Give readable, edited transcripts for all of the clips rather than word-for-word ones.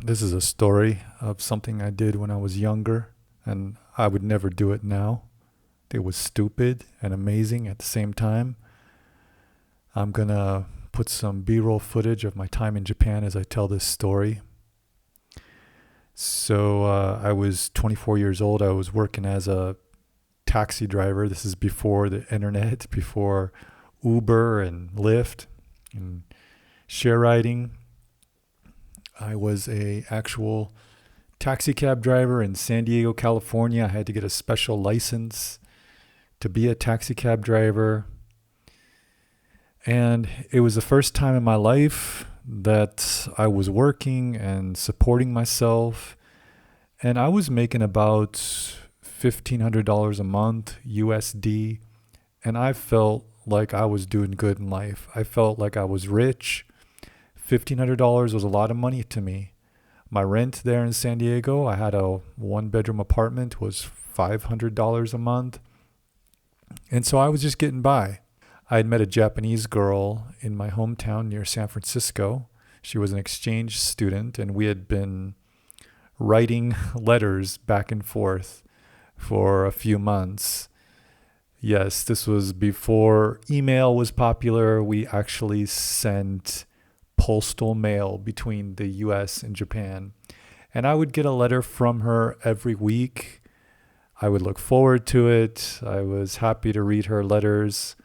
This is a story of something I did when I was younger, and I would never do it now. It was stupid and amazing at the same time. I'm gonna put some B-roll footage of my time in Japan as I tell this story. So I was 24 years old. I was working as a taxi driver. This is before the internet, before Uber and Lyft and share riding. I was a actual taxi cab driver in San Diego, California. I had to get a special license to be a taxi cab driver. And it was the first time in my life that I was working and supporting myself. And I was making about $1,500 a month USD. And I felt like I was doing good in life. I felt like I was rich. $1,500 was a lot of money to me. My rent there in San Diego, I had a one-bedroom apartment, was $500 a month. And so I was just getting by. I had met a Japanese girl in my hometown near San Francisco. She was an exchange student, and we had been writing letters back and forth for a few months. Yes, this was before email was popular. We actually sent postal mail between the US and Japan. And I would get a letter from her every week. I would look forward to it. I was happy to read her letters.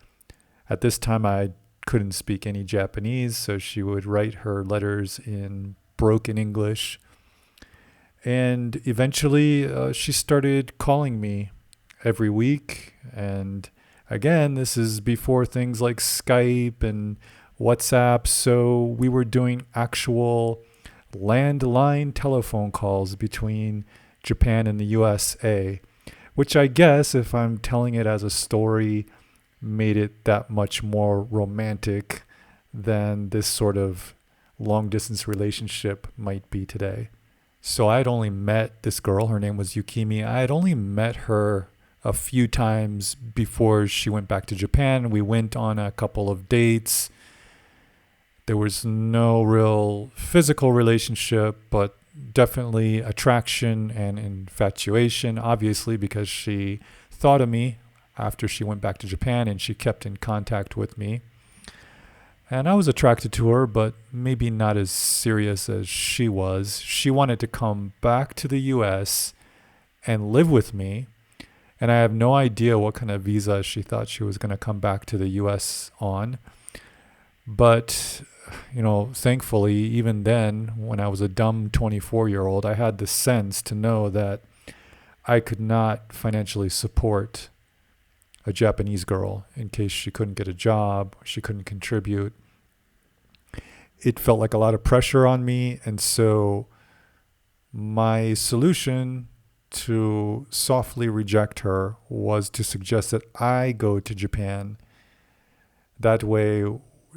At this time, I couldn't speak any Japanese, so she would write her letters in broken English. And eventually, she started calling me every week. And again, this is before things like Skype and WhatsApp, so we were doing actual landline telephone calls between Japan and the USA, which I guess, if I'm telling it as a story, made it that much more romantic than this sort of long-distance relationship might be today. So I had only met this girl, her name was Yukimi. I had only met her a few times before she went back to Japan. We went on a couple of dates. There was no real physical relationship, but definitely attraction and infatuation, obviously, because she thought of me after she went back to Japan and she kept in contact with me. And I was attracted to her, but maybe not as serious as she was. She wanted to come back to the US and live with me. And I have no idea what kind of visa she thought she was going to come back to the US on. But, thankfully, even then, when I was a dumb 24-year-old, I had the sense to know that I could not financially support a Japanese girl in case she couldn't get a job, she couldn't contribute. It felt like a lot of pressure on me, and so my solution to softly reject her was to suggest that I go to Japan. That way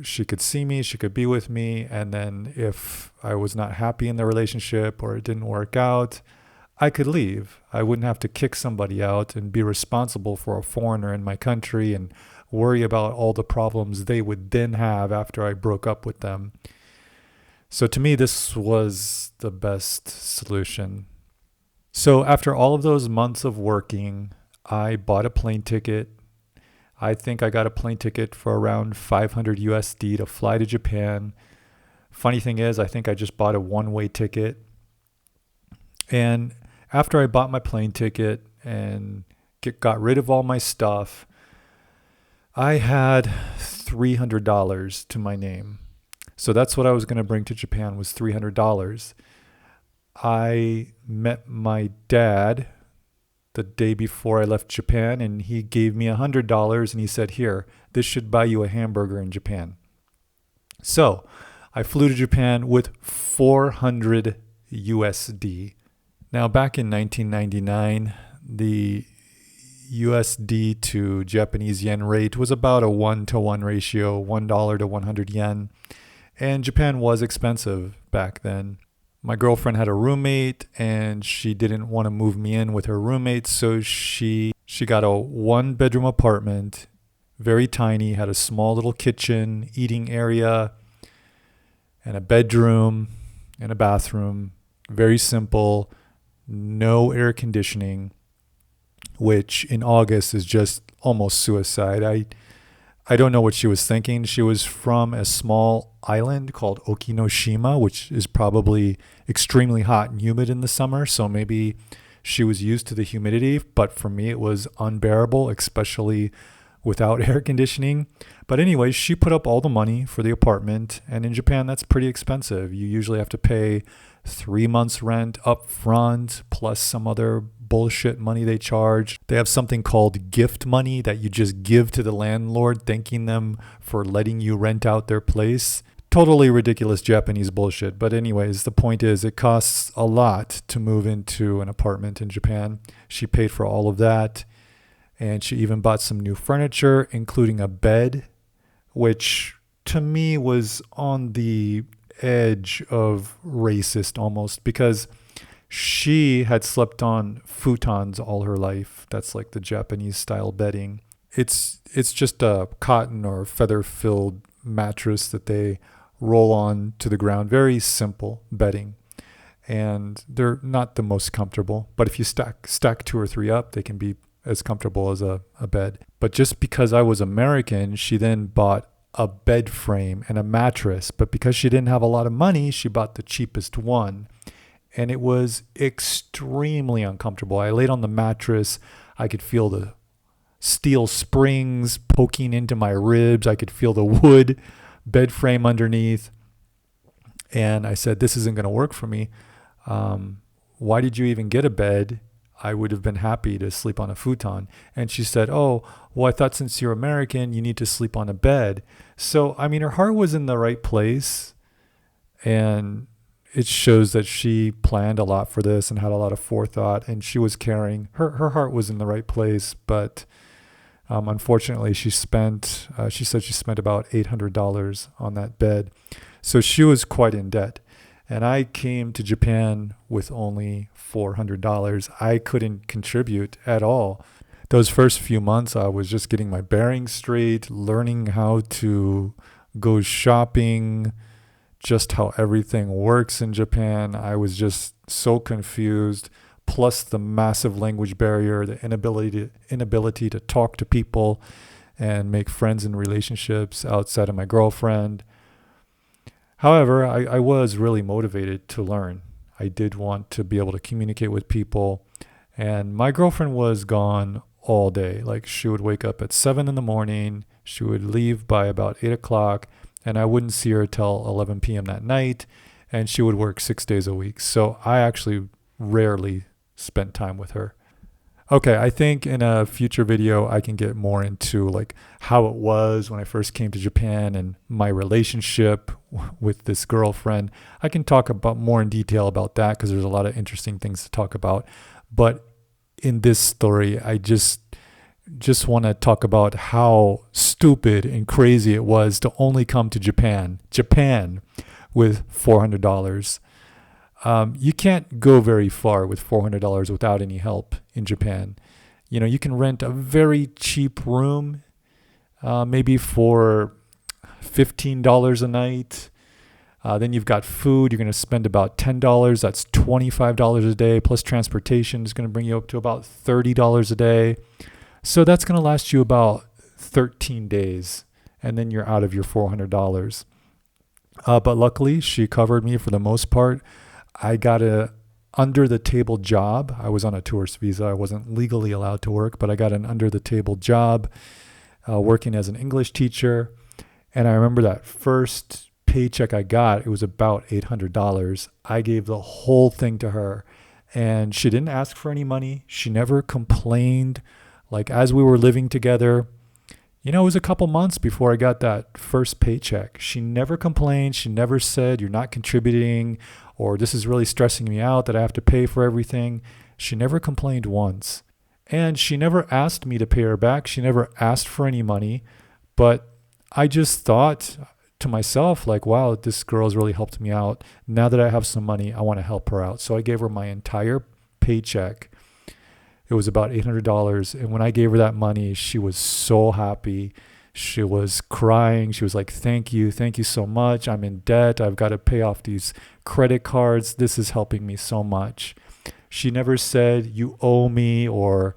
she could see me, she could be with me, and then if I was not happy in the relationship or it didn't work out, I could leave. I wouldn't have to kick somebody out and be responsible for a foreigner in my country and worry about all the problems they would then have after I broke up with them. So to me, this was the best solution. So after all of those months of working, I bought a plane ticket. I think I got a plane ticket for around 500 USD to fly to Japan. Funny thing is, I think I just bought a one-way ticket. And after I bought my plane ticket and got rid of all my stuff, I had $300 to my name. So that's what I was going to bring to Japan, was $300. I met my dad the day before I left Japan, and he gave me $100, and he said, "Here, this should buy you a hamburger in Japan." So I flew to Japan with 400 USD. Now, back in 1999, the USD to Japanese yen rate was about a 1-to-1 ratio, $1 to 100 yen. And Japan was expensive back then. My girlfriend had a roommate, and she didn't want to move me in with her roommate, so she got a one-bedroom apartment, very tiny, had a small little kitchen, eating area, and a bedroom and a bathroom. very simple, no air conditioning, which in August is just almost suicide. I don't know what she was thinking. She was from a small island called Okinoshima, which is probably extremely hot and humid in the summer. So maybe she was used to the humidity, but for me it was unbearable, especially without air conditioning. But anyway, she put up all the money for the apartment, and in Japan that's pretty expensive. You usually have to pay 3 months rent up front plus some other bullshit money they charge. They have something called gift money that you just give to the landlord, thanking them for letting you rent out their place. Totally ridiculous Japanese bullshit. But anyways, the point is it costs a lot to move into an apartment in Japan. She paid for all of that, and she even bought some new furniture, including a bed, which to me was on the edge of racist almost, because she had slept on futons all her life. That's like the Japanese style bedding. It's just a cotton or feather filled mattress that they roll on to the ground. Very simple bedding, and they're not the most comfortable, but if you stack 2 or 3 up, they can be as comfortable as a bed. But just because I was American, she then bought a bed frame and a mattress. But because she didn't have a lot of money, she bought the cheapest one. And it was extremely uncomfortable. I laid on the mattress. I could feel the steel springs poking into my ribs. I could feel the wood bed frame underneath. And I said, this isn't going to work for me. Why did you even get a bed? I would have been happy to sleep on a futon. And she said, oh, well, I thought since you're American, you need to sleep on a bed. So, I mean, her heart was in the right place. And it shows that she planned a lot for this and had a lot of forethought, and she was caring. Her heart was in the right place, but unfortunately, she said she spent about $800 on that bed. So she was quite in debt. And I came to Japan with only $400. I couldn't contribute at all. Those first few months, I was just getting my bearings straight, learning how to go shopping, just how everything works in Japan. I was just so confused, plus the massive language barrier, the inability to talk to people and make friends and relationships outside of my girlfriend. However, I was really motivated to learn. I did want to be able to communicate with people, and my girlfriend was gone all day. Like, she would wake up at 7 in the morning, she would leave by about 8 o'clock, and I wouldn't see her till 11 p.m. that night, and she would work 6 days a week. So I actually rarely spent time with her. Okay, I think in a future video, I can get more into like how it was when I first came to Japan and my relationship with this girlfriend. I can talk about more in detail about that because there's a lot of interesting things to talk about. But in this story, I just want to talk about how stupid and crazy it was to only come to Japan with $400. You can't go very far with $400 without any help in Japan. You know, you can rent a very cheap room, maybe for $15 a night. Then you've got food. You're going to spend about $10. That's $25 a day, plus transportation is going to bring you up to about $30 a day. So that's going to last you about 13 days, and then you're out of your $400. But luckily, she covered me for the most part. I got a under-the-table job. I was on a tourist visa. I wasn't legally allowed to work, but I got an under-the-table job working as an English teacher. And I remember that first paycheck I got, it was about $800. I gave the whole thing to her, and she didn't ask for any money. She never complained. Like, as we were living together, you know, it was a couple months before I got that first paycheck. She never complained. She never said, you're not contributing, or this is really stressing me out that I have to pay for everything. She never complained once. And she never asked me to pay her back. She never asked for any money. But I just thought to myself, like, wow, this girl's really helped me out. Now that I have some money, I want to help her out. So I gave her my entire paycheck. It was about $800. And when I gave her that money, she was so happy. She was crying. She was like, thank you so much. I'm in debt. I've got to pay off these credit cards. This is helping me so much. She never said, you owe me, or,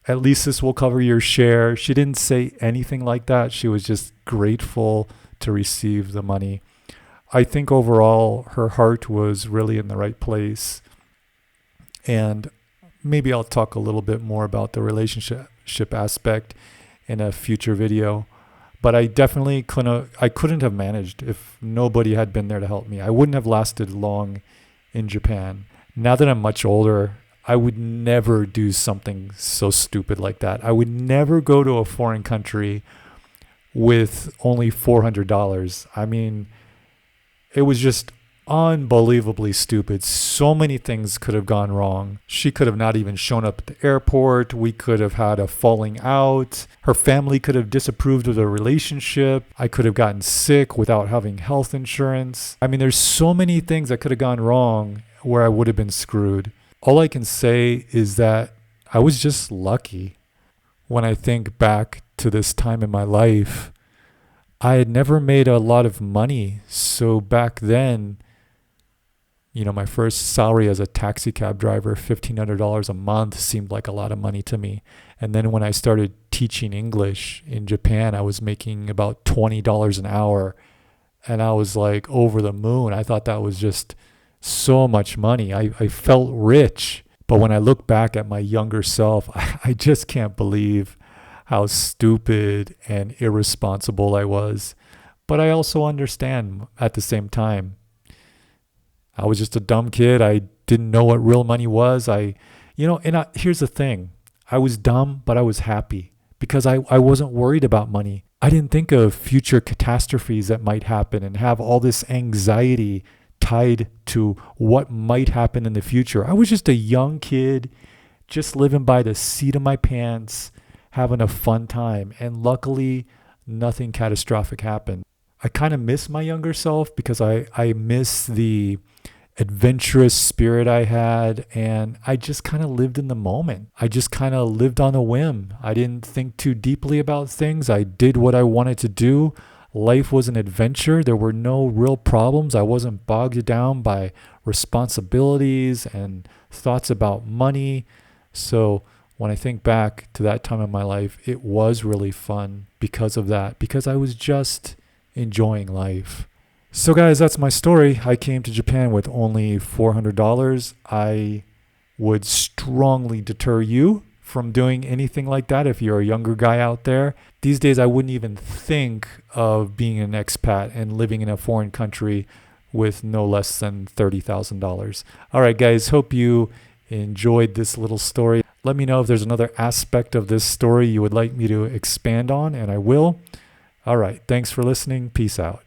at least this will cover your share. She didn't say anything like that. She was just grateful to receive the money. I think overall her heart was really in the right place. And maybe I'll talk a little bit more about the relationship aspect in a future video. But I definitely couldn't have managed if nobody had been there to help me. I wouldn't have lasted long in Japan. Now that I'm much older, I would never do something so stupid like that. I would never go to a foreign country with only $400. I mean, it was just unbelievably stupid. So many things could have gone wrong. She could have not even shown up at the airport. We could have had a falling out. Her family could have disapproved of the relationship. I could have gotten sick without having health insurance. I mean, there's so many things that could have gone wrong where I would have been screwed. All I can say is that I was just lucky. When I think back to this time in my life, I had never made a lot of money. So back then, my first salary as a taxi cab driver, $1,500 a month, seemed like a lot of money to me. And then when I started teaching English in Japan, I was making about $20 an hour. And I was like over the moon. I thought that was just so much money. I felt rich. But when I look back at my younger self, I just can't believe how stupid and irresponsible I was. But I also understand at the same time. I was just a dumb kid. I didn't know what real money was. Here's the thing. I was dumb, but I was happy because I wasn't worried about money. I didn't think of future catastrophes that might happen and have all this anxiety tied to what might happen in the future. I was just a young kid, just living by the seat of my pants, having a fun time. And luckily, nothing catastrophic happened. I kind of miss my younger self because I miss the adventurous spirit I had, and I just kind of lived in the moment. I just kind of lived on a whim. I didn't think too deeply about things. I did what I wanted to do. Life was an adventure. There were no real problems. I wasn't bogged down by responsibilities and thoughts about money. So when I think back to that time in my life, it was really fun because of that, because I was just enjoying life. So guys, that's my story. I came to Japan with only $400. I would strongly deter you from doing anything like that if you're a younger guy out there. These days, I wouldn't even think of being an expat and living in a foreign country with no less than $30,000. All right, guys, hope you enjoyed this little story. Let me know if there's another aspect of this story you would like me to expand on, and I will. All right, thanks for listening. Peace out.